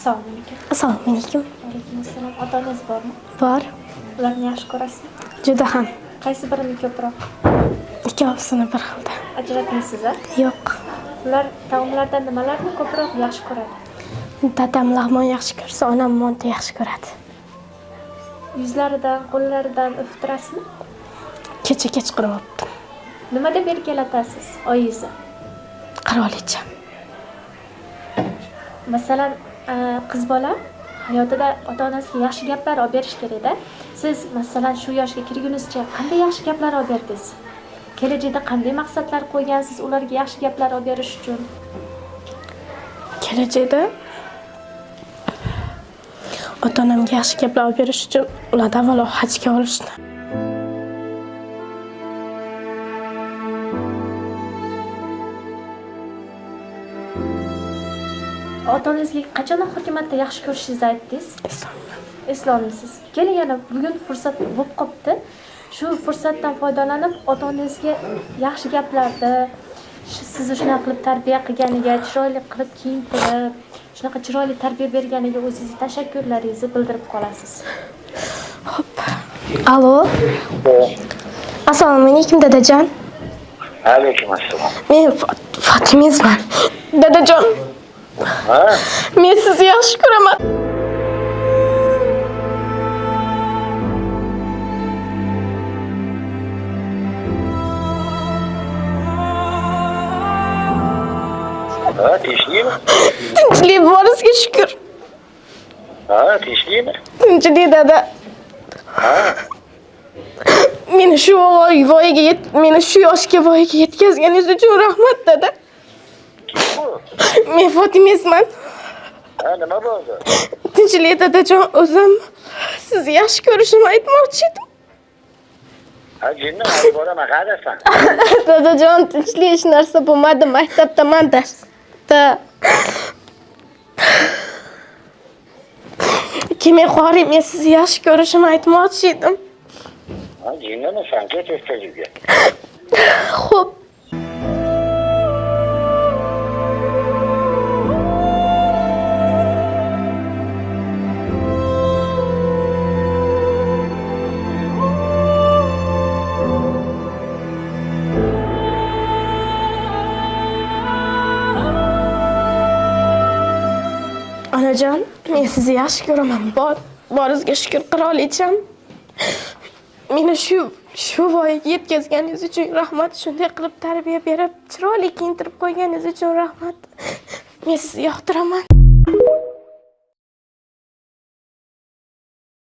Assalomu alaykum. Assalomu alaykum. Alaykum assalom. Otangiz bormi? Bor. Ularni yaxshi ko'rasizmi? Juda ham. Qaysi birini ko'proq? Ikkovsini bir xilda. Ajratmaysiz-a? Yo'q. Ular taomlardan nimalarni ko'proq yaxshi ko'radi? Dadam lag'mon yaxshi ko'rsa, onam monta yaxshi ko'radi. Yuzlaridan, qo'llaridan o'ftirasizmi? Kecha kechqurun o'pdim. Nima deb erkalatasiz oyingizni? Qirolicha. Masalan, qiz bola hayotida ota-onasiga yaxshi gaplar olib berish kerak-da. Siz masalan shu yoshga kirgunizcha qanday yaxshi gaplar olib berdingiz? Kelajakda qanday maqsadlar qo'ygansiz ularga yaxshi gaplar olib berish uchun? Kelajakda ota-onamga yaxshi gaplar olib berish uchun ulardan avvalo hajga olishni. Ota-onangizga qachon hokimiyatda yaxshi ko'rishingizni aytdingiz? Eslolmaysiz. Keling yana bugun fursat bo'lib qopti. Shu fursatdan foydalanib ota-onangizga yaxshi gaplarni, sizni shunaqa qilib tarbiya qilganiga, chiroyli qilib kiyintirib, shunaqa chiroyli tarbiya berganiga o'zingizga tashakkurlaringizni bildirib qolasiz. Hop. Alo. Assalomu alaykum dadajon. Alaykum assalom. Men Fatimezman. Dadajon. Ha? Men sizni yaxshi ko'raman. Ha, tinchlikmi? Tinchlik boringizga shukr. Ha, tinchlikmi? Tinchlik dada. Ha? Meni shu yoshga voyaga yetkazganingiz uchun rahmat dada. Kim bu? Men Fatimezman. Ha, nima bo'ldi? Tinchlik dadajon, o'zim sizni yaxshi ko'rishimni aytmoqchi edim. Ha, jinni, hali boraman, qadasan. Dadajon, tinchlik hech narsa bo'lmadi, maktabdaman darsda. Keyin xori men sizni yaxshi ko'rishimni aytmoqchi edim. Ha, jinnimi, sen ket o'tkazibga. Xo'p. Onajon, men sizni yaxshi ko'raman. Boringizga shukr qirolicham. Meni shu voyaga yetkazganingiz uchun rahmat. Shunday qilib tarbiya berib, chiroyli kiyintirib qo'yganingiz uchun rahmat. Men sizni yoqtiraman.